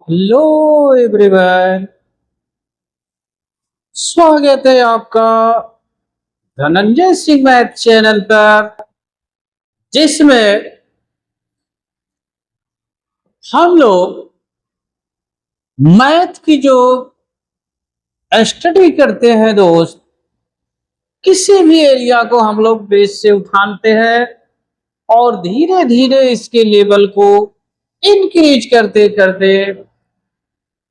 Hello everyone. स्वागत है आपका धनंजय सिंह मैथ चैनल पर, जिसमें हम लोग मैथ की जो स्टडी करते हैं दोस्त, किसी भी एरिया को हम लोग बेस से उठाते हैं और धीरे धीरे इसके लेवल को इंक्रीज करते करते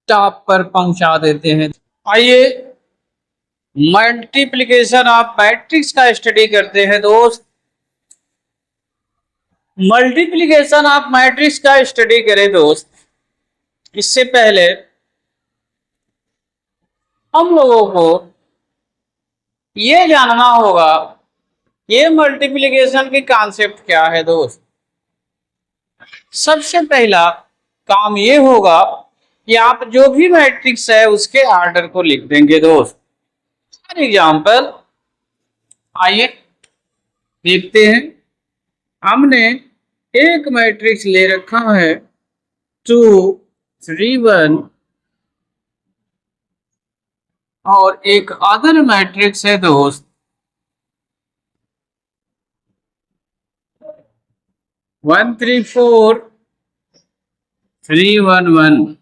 टॉप पर पहुंचा देते हैं। आइए मल्टीप्लिकेशन ऑफ मैट्रिक्स का स्टडी करते हैं दोस्त। मल्टीप्लिकेशन ऑफ मैट्रिक्स का स्टडी करें दोस्त, इससे पहले हम लोगों को ये जानना होगा ये मल्टीप्लिकेशन की कॉन्सेप्ट क्या है दोस्त। सबसे पहला काम ये होगा कि आप जो भी मैट्रिक्स है उसके ऑर्डर को लिख देंगे दोस्त। फॉर एग्जांपल आइए देखते हैं। हमने एक मैट्रिक्स ले रखा है 2 3 1 और एक अदर मैट्रिक्स है दोस्त 1 3 4 3 1 1।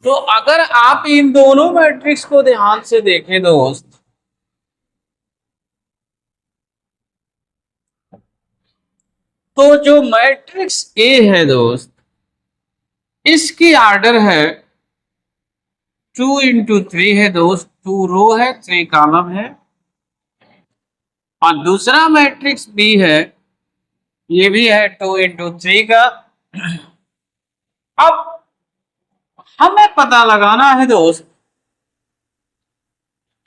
तो अगर आप इन दोनों मैट्रिक्स को ध्यान से देखें दोस्त, तो जो मैट्रिक्स ए है दोस्त, इसकी ऑर्डर है 2 इंटू 3 है दोस्त। 2 रो है, 3 कॉलम है। और दूसरा मैट्रिक्स बी है, ये भी है 2 इंटू 3 का। अब हमें पता लगाना है दोस्त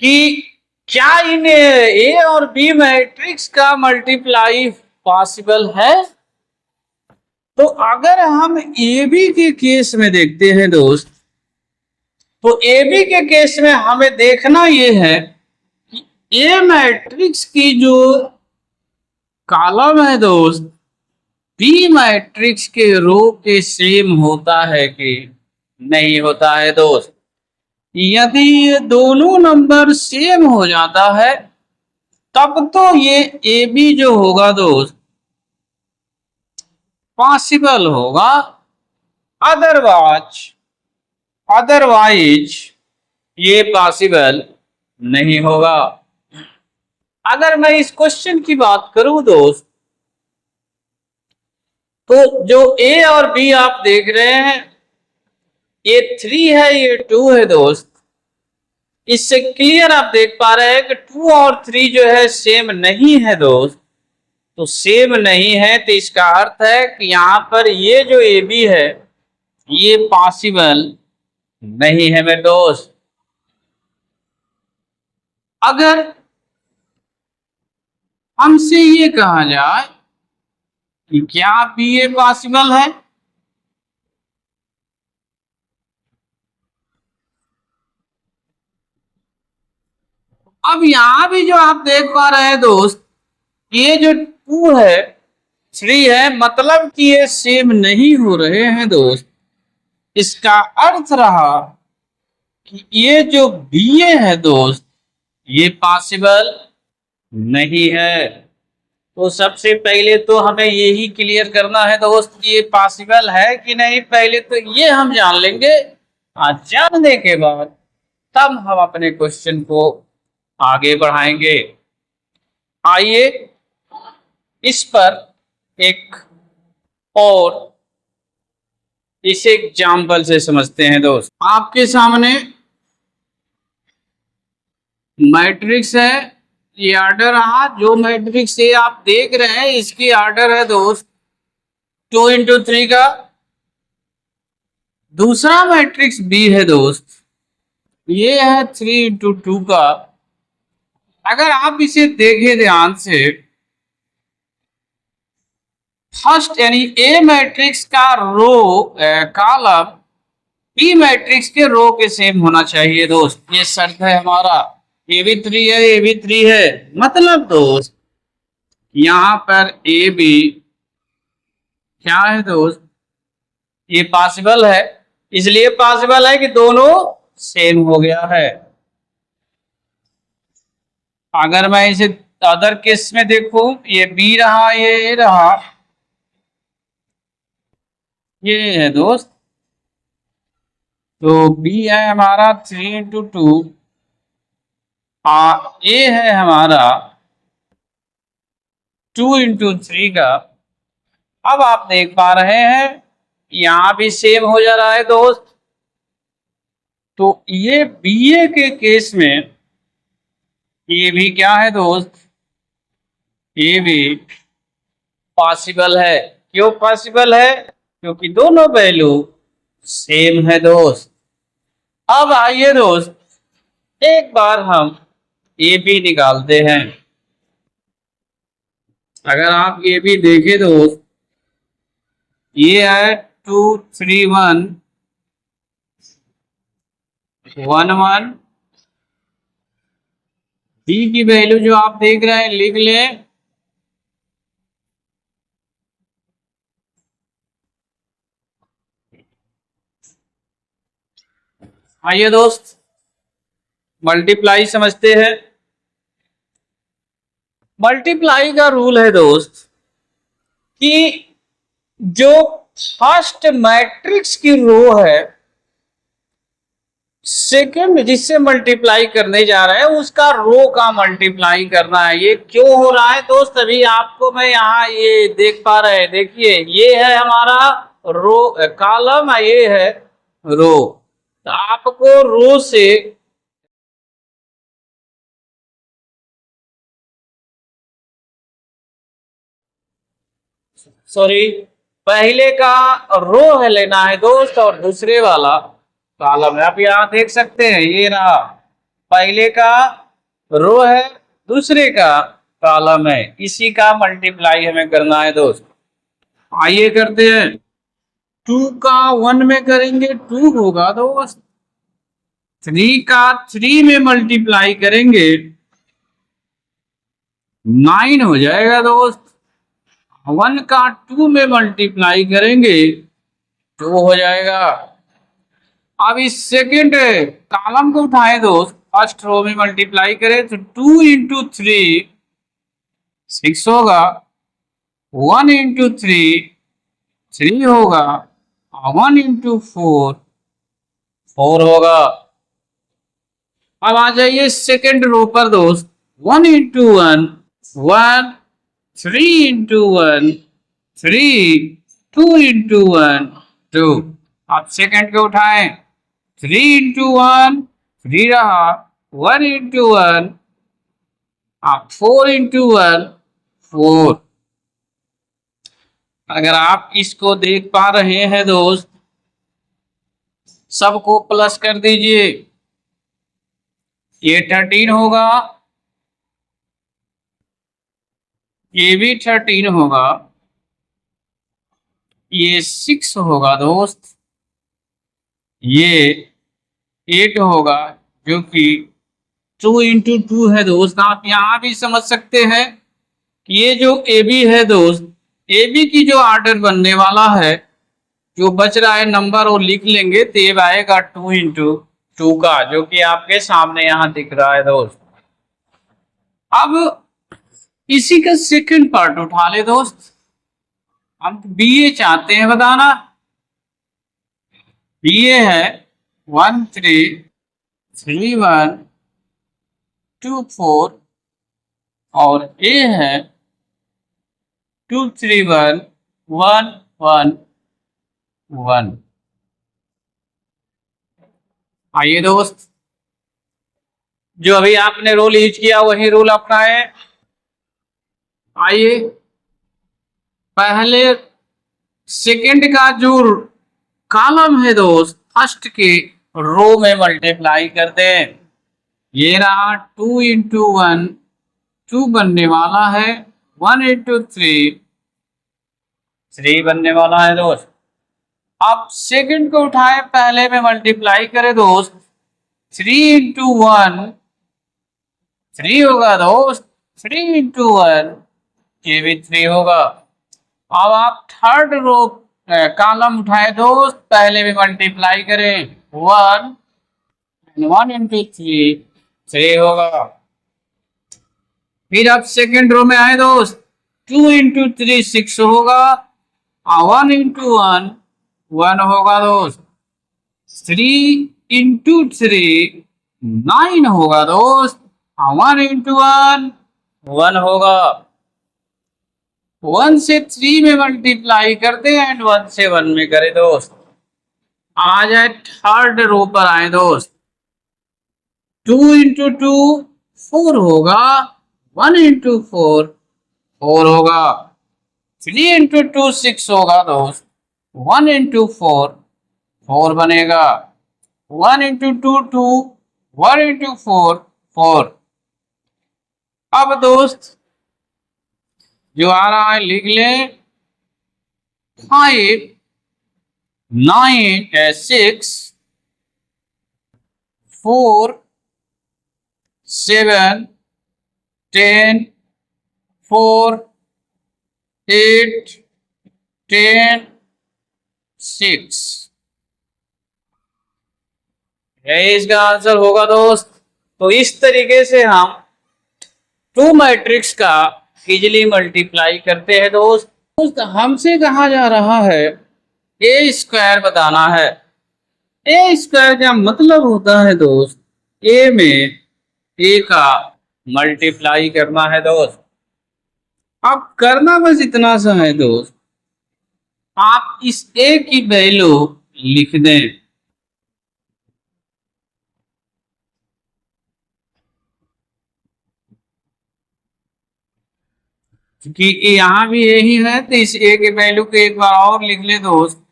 कि क्या इन ए और बी मैट्रिक्स का मल्टीप्लाई पॉसिबल है। तो अगर हम ए बी के केस में देखते हैं दोस्त, तो ए बी के केस में हमें देखना यह है कि ए मैट्रिक्स की जो कॉलम है दोस्त, बी मैट्रिक्स के रो के सेम होता है कि नहीं होता है दोस्त। यदि ये दोनों नंबर सेम हो जाता है तब तो ये ए बी जो होगा दोस्त पॉसिबल होगा। अदरवाइज ये पॉसिबल नहीं होगा। अगर मैं इस क्वेश्चन की बात करूं दोस्त, तो जो ए और बी आप देख रहे हैं, ये 3 है, ये 2 है दोस्त। इससे क्लियर आप देख पा रहे हैं कि 2 और 3 जो है सेम नहीं है दोस्त। तो सेम नहीं है तो इसका अर्थ है कि यहां पर ये जो ए बी है ये पॉसिबल नहीं है मेरे दोस्त। अगर हमसे ये कहा जाए कि क्या बी ए पॉसिबल है, अब यहां भी जो आप देख पा रहे हैं दोस्त, ये जो 2 है 3 है, मतलब कि ये सेम नहीं हो रहे हैं दोस्त। इसका अर्थ रहा कि ये जो बी ए है दोस्त ये पॉसिबल नहीं है। तो सबसे पहले तो हमें यही क्लियर करना है दोस्त कि ये पॉसिबल है कि नहीं। पहले तो ये हम जान लेंगे, और जानने के बाद तब हम अपने क्वेश्चन को आगे बढ़ाएंगे। आइए इस पर एक और इस एग्जाम्पल से समझते हैं दोस्त। आपके सामने मैट्रिक्स है, ये ऑर्डर रहा। जो मैट्रिक्स ये आप देख रहे हैं इसकी ऑर्डर है दोस्त 2 इंटू 3 का। दूसरा मैट्रिक्स बी है दोस्त, ये है 3 इंटू 2 का। अगर आप इसे देखें ध्यान से, फर्स्ट यानी ए मैट्रिक्स का रो कॉलम बी मैट्रिक्स के रो के सेम होना चाहिए दोस्त। ये शर्त है हमारा। ए भी 3 है, ए भी 3 है, मतलब दोस्त यहां पर ए बी क्या है दोस्त ये पॉसिबल है, इसलिए पॉसिबल है कि दोनों सेम हो गया है। अगर मैं इसे अदर केस में देखूं, ये बी रहा, ये ए रहा, ये है दोस्त, तो बी है हमारा 3 × 2, ए है हमारा 2 × 3 का। अब आप देख पा रहे हैं यहां भी सेम हो जा रहा है दोस्त। तो ये बीए के केस में ये भी क्या है दोस्त, ये भी पॉसिबल है। क्यों पॉसिबल है? क्योंकि दोनों वैल्यू सेम है दोस्त। अब आइए दोस्त एक बार हम ये भी निकालते हैं। अगर आप ये भी देखें दोस्त, ये है 2 3 1 1 1, बी की वैल्यू जो आप देख रहे हैं लिख लें। आइए दोस्त मल्टीप्लाई समझते हैं। मल्टीप्लाई का रूल है दोस्त कि जो फर्स्ट मैट्रिक्स की रो है, सेकंड जिससे मल्टीप्लाई करने जा रहे हैं उसका रो का मल्टीप्लाई करना है। ये क्यों हो रहा है दोस्त, अभी आपको मैं यहाँ ये देख पा रहे हैं, देखिए ये है हमारा रो कॉलम, ये है रो। तो आपको रो से सॉरी पहले का रो है लेना है दोस्त और दूसरे वाला कॉलम है। आप यहाँ देख सकते हैं ये रहा, पहले का रो है, दूसरे का कॉलम है, इसी का मल्टीप्लाई हमें करना है दोस्त। आइए करते हैं। 2 का 1 में करेंगे 2 होगा दोस्त, 3 का 3 में मल्टीप्लाई करेंगे 9 हो जाएगा दोस्त, 1 का 2 में मल्टीप्लाई करेंगे 2 हो जाएगा। अब इस सेकेंड कॉलम को उठाएं दोस्त, फर्स्ट रो में मल्टीप्लाई करें तो 2 × 3 6 होगा, 1 × 3 3 होगा, 1 × 4 4 होगा। अब आ जाइए सेकेंड रो पर दोस्त, 1 × 1 1, 3 × 1 3, 2 × 1 2। आप सेकेंड को उठाएं, 3 × 1 3 रहा, 1 × 1 आप 4 × 1 4। अगर आप इसको देख पा रहे हैं दोस्त, सबको प्लस कर दीजिए, ये 13 होगा, ये भी 13 होगा, ये 6 होगा दोस्त, ये 8 होगा जो कि 2 × 2 है दोस्त। आप यहां भी समझ सकते हैं कि ये जो ए बी है दोस्त, ए बी की जो ऑर्डर बनने वाला है, जो बच रहा है नंबर वो लिख लेंगे तो ये आएगा 2 × 2 का, जो कि आपके सामने यहां दिख रहा है दोस्त। अब इसी का सेकंड पार्ट उठा ले दोस्त, हम बी ए चाहते हैं बताना। बी ए है 1 3 3 1 2 4 और ए है 2 3 1 1 1 1। आइए दोस्त जो अभी आपने रूल यूज किया वही रूल अपनाए। आइए पहले सेकंड का जो कॉलम है दोस्त, फर्स्ट के रो में मल्टीप्लाई कर दें। ये रहा 2 × 1 2 बनने वाला है, 1 × 3 3 बनने वाला है दोस्त। अब सेकंड को उठाए पहले में मल्टीप्लाई करें दोस्त, 3 × 1 3 होगा दोस्त, 3 × 1 ये भी 3 होगा। अब आप थर्ड रो कॉलम उठाए दोस्त, पहले में मल्टीप्लाई करें 1 1 इंटू 3 होगा। फिर अब सेकेंड रो में आए दोस्त, 2 इंटू 3 6 होगा, 1 इंटू 1 1 होगा दोस्त, 3 इंटू 3 9 होगा दोस्त, 1 इंटू 1 1 होगा। 1 से 3 में मल्टीप्लाई करते हैं एंड 1 से 1 में करें दोस्त। आ जाए थर्ड रो पर आए दोस्त, 2 इंटू 2 4 होगा, 1 इंटू 4 4 होगा, 3 इंटू 2 6 होगा दोस्त, 1 इंटू 4 4 बनेगा, 1 इंटू 2 2, 1 इंटू 4 4। अब दोस्त जो आ रहा है लिख ले, 5 9 6 4 7 10 4 8 10 6, यही इसका आंसर होगा दोस्त। तो इस तरीके से हम 2 मैट्रिक्स का इजिली मल्टीप्लाई करते हैं दोस्त। हमसे कहा जा रहा है ए स्क्वायर बताना है। ए स्क्वायर का मतलब होता है दोस्त, ए में ए का मल्टीप्लाई करना है दोस्त। अब करना बस इतना सा है दोस्त, आप इस ए की वैल्यू लिख दें, क्योंकि यहाँ भी यही है तो इस ए के वैल्यू को एक बार और लिख ले दोस्त।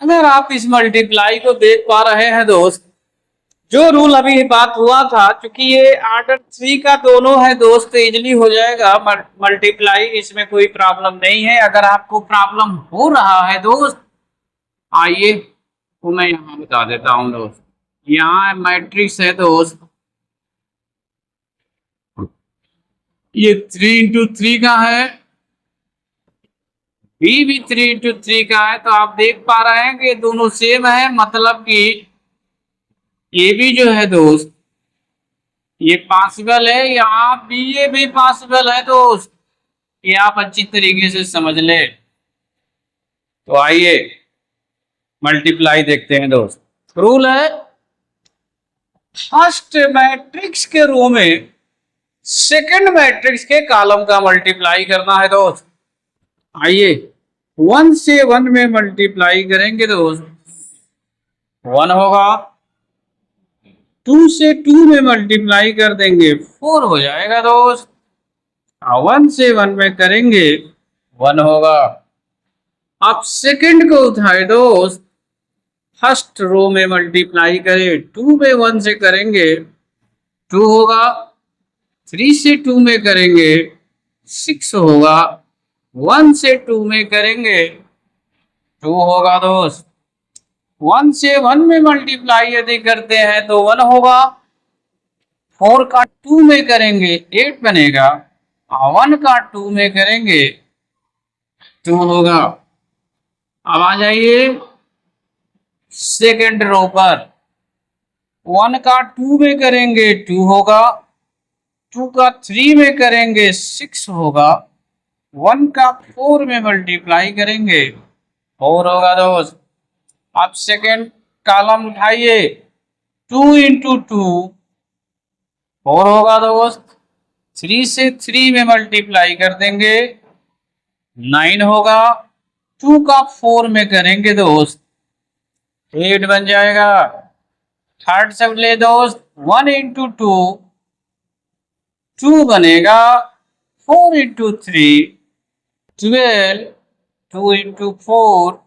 अगर आप इस मल्टीप्लाई को देख पा रहे हैं दोस्त, जो रूल अभी बात हुआ था, क्योंकि ये ऑर्डर 3 का दोनों है दोस्त, तो इजिली हो जाएगा मल्टीप्लाई, इसमें कोई प्रॉब्लम नहीं है। अगर आपको प्रॉब्लम हो रहा है दोस्त, आइए तो मैं यहाँ बता देता हूँ दोस्त। यहाँ मैट्रिक्स है दोस्त, ये 3 इंटू 3 का है, बी भी 3 इंटू 3 का है। तो आप देख पा रहे हैं कि ये दोनों सेम है, मतलब कि ये भी जो है दोस्त ये पॉसिबल है, यहाँ बी ये भी पॉसिबल है दोस्त, ये आप अच्छी तरीके से समझ ले। तो आइए मल्टीप्लाई देखते हैं दोस्त। रूल है, फर्स्ट मैट्रिक्स के रो में सेकंड मैट्रिक्स के कॉलम का मल्टीप्लाई करना है दोस्त। आइए 1 से 1 में मल्टीप्लाई करेंगे दोस्त, 1 होगा, 2 से 2 में मल्टीप्लाई कर देंगे 4 हो जाएगा दोस्त, 1 से 1 में करेंगे 1 होगा। अब सेकंड को उठाए दोस्त, फर्स्ट रो में मल्टीप्लाई करें, 2 में 1 से करेंगे 2 होगा, 3 से 2 में करेंगे 6 होगा, 1 से 2 में करेंगे 2 होगा दोस्त। 1 से 1 में मल्टीप्लाई यदि करते हैं तो 1 होगा, 4 का 2 में करेंगे 8 बनेगा, 1 का 2 में करेंगे 2 होगा। अब आ जाइए सेकंड रो पर, 1 का 2 में करेंगे 2 होगा, 2 का 3 में करेंगे 6 होगा, 1 का 4 में मल्टीप्लाई करेंगे 4 होगा दोस्त। अब सेकंड कॉलम उठाइए, 2 इंटू 2 4 होगा दोस्त, 3 से 3 में मल्टीप्लाई कर देंगे 9 होगा, 2 का 4 में करेंगे दोस्त 8 बन जाएगा। थर्ड सब ले दोस्त, 1 इंटू 2 2 बनेगा, 4 इंटू 3 12, 2 इंटू 4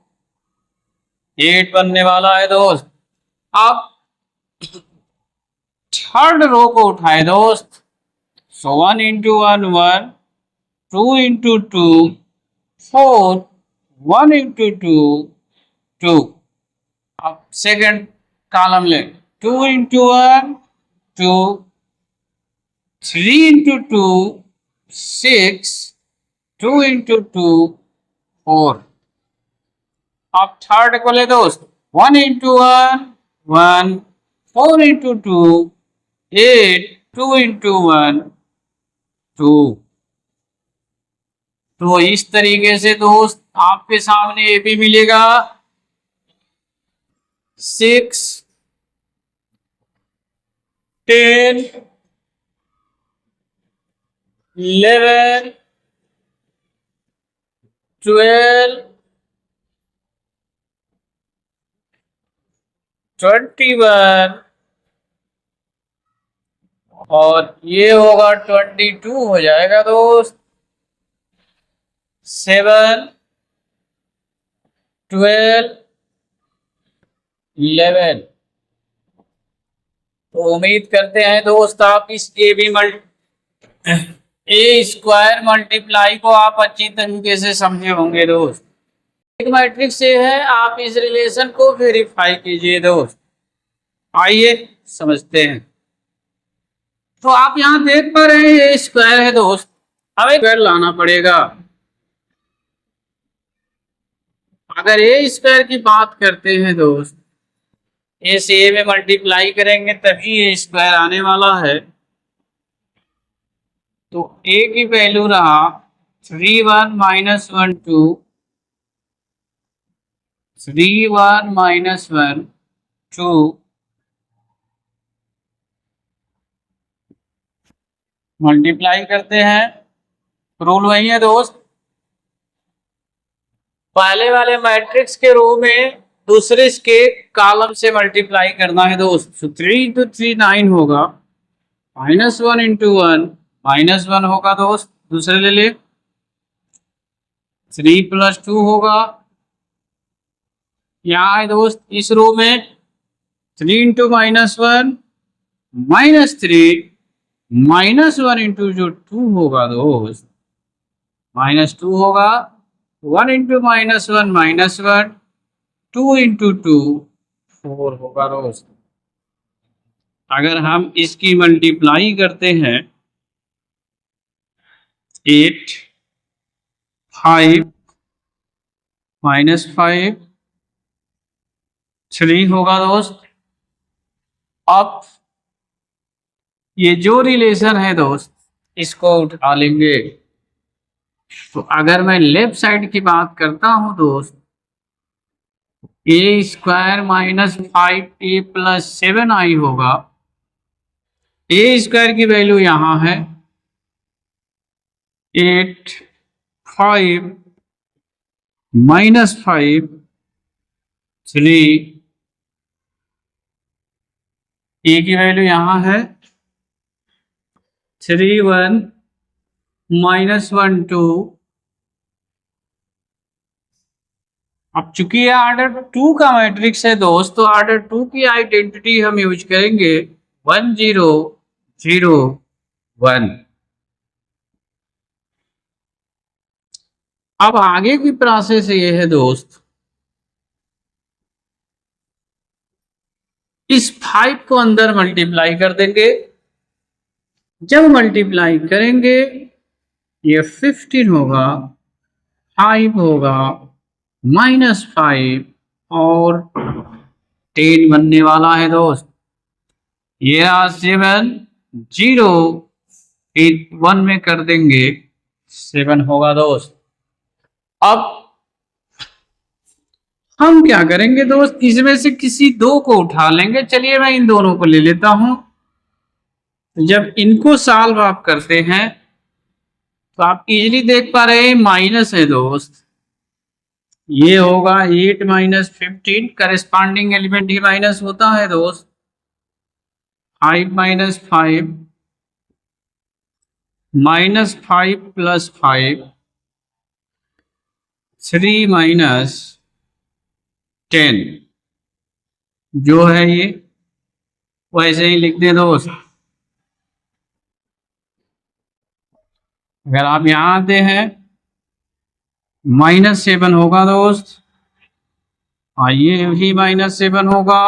8 बनने वाला है दोस्त। अब थर्ड रो को उठाए दोस्त, सो 1 इंटू 1 1, 2 इंटू 2 4, 1 इंटू 2 2। अब सेकंड कॉलम ले, 2 into 1 2, 3 into 2 6, 2 into 2 4। अब थर्ड को ले दोस्त, 1 into 1 1, 4 into 2 8, 2 into 1 2। तो इस तरीके से दोस्त आपके सामने ये भी मिलेगा 6 10 11 12 21 और ये होगा 22 हो जाएगा दोस्त। 7 12 11। तो उम्मीद करते हैं दोस्त आप इस ए स्क्वायर मल्टीप्लाई को आप अच्छी तरीके से समझे होंगे दोस्त। एक मैट्रिक्स से है, आप इस रिलेशन को वेरीफाई कीजिए दोस्त। आइए समझते हैं। तो आप यहां देख पा रहे हैं ए स्क्वायर है दोस्त, हमें स्क्वायर लाना पड़ेगा। अगर ए स्क्वायर की बात करते हैं दोस्त, ए से ए में मल्टीप्लाई करेंगे तभी ए स्क्वायर आने वाला है। तो ए की वैल्यू रहा 3 1 -1 2, 3 1 -1 2, मल्टीप्लाई करते हैं। रूल वही है दोस्त, पहले वाले मैट्रिक्स के रो में दूसरे के कॉलम से मल्टीप्लाई करना है दोस्त। तो 3 into 3 9 होगा, -1 into 1 -1 होगा दोस्त। दूसरे ले ले, 3 + 2 होगा। यहाँ है दोस्त इस रो में 3 into -1 -3 -1 into जो 2 होगा दोस्त, -2 होगा। 1 into -1 -1, 2 into 2 4 होगा दोस्त। अगर हम इसकी मल्टीप्लाई करते हैं 8 5 -5 3 होगा दोस्त। अब ये जो रिलेशन है दोस्त इसको उठा लेंगे। तो अगर मैं लेफ्ट साइड की बात करता हूं दोस्त, ए स्क्वायर -5a + 7i होगा। ए स्क्वायर की वैल्यू यहां है 8 5 -5 3, ए की वैल्यू यहां है 3 1 -1 2। अब चूंकि ये ऑर्डर 2 का मैट्रिक्स है दोस्त, तो ऑर्डर 2 की आइडेंटिटी हम यूज करेंगे 1 0 0 1। अब आगे की प्रोसेस ये है दोस्त, इस 5 को अंदर मल्टीप्लाई कर देंगे। जब मल्टीप्लाई करेंगे ये 15 होगा, 5 होगा, -5 और 10 बनने वाला है दोस्त। ये 7 0 1 में कर देंगे 7 होगा दोस्त। अब हम क्या करेंगे दोस्त, इसमें से किसी दो को उठा लेंगे। चलिए मैं इन दोनों को ले लेता हूं। जब इनको सॉल्व आप करते हैं तो आप इजीली देख पा रहे हैं माइनस है दोस्त। ये होगा 8 - 15, करेस्पॉन्डिंग एलिमेंट ही माइनस होता है दोस्त। 5 - 5 -5 + 5 3 - 10 जो है ये वैसे ही लिख दें दोस्त। अगर आप यहां आते हैं -7 होगा दोस्त, ये भी -7 होगा,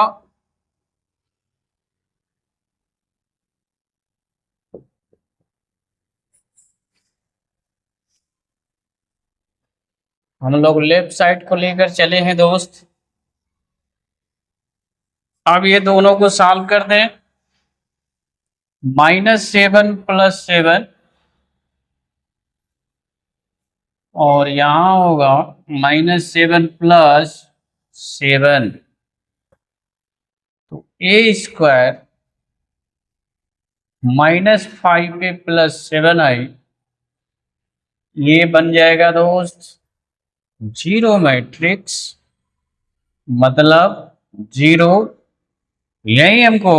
हम लोग लेफ्ट साइड को लेकर चले हैं दोस्त। अब ये दोनों को सॉल्व कर दें। -7 + 7 और यहां होगा -7 + 7, तो a² -5a + 7i, ये बन जाएगा दोस्त जीरो मैट्रिक्स, मतलब जीरो। यही हमको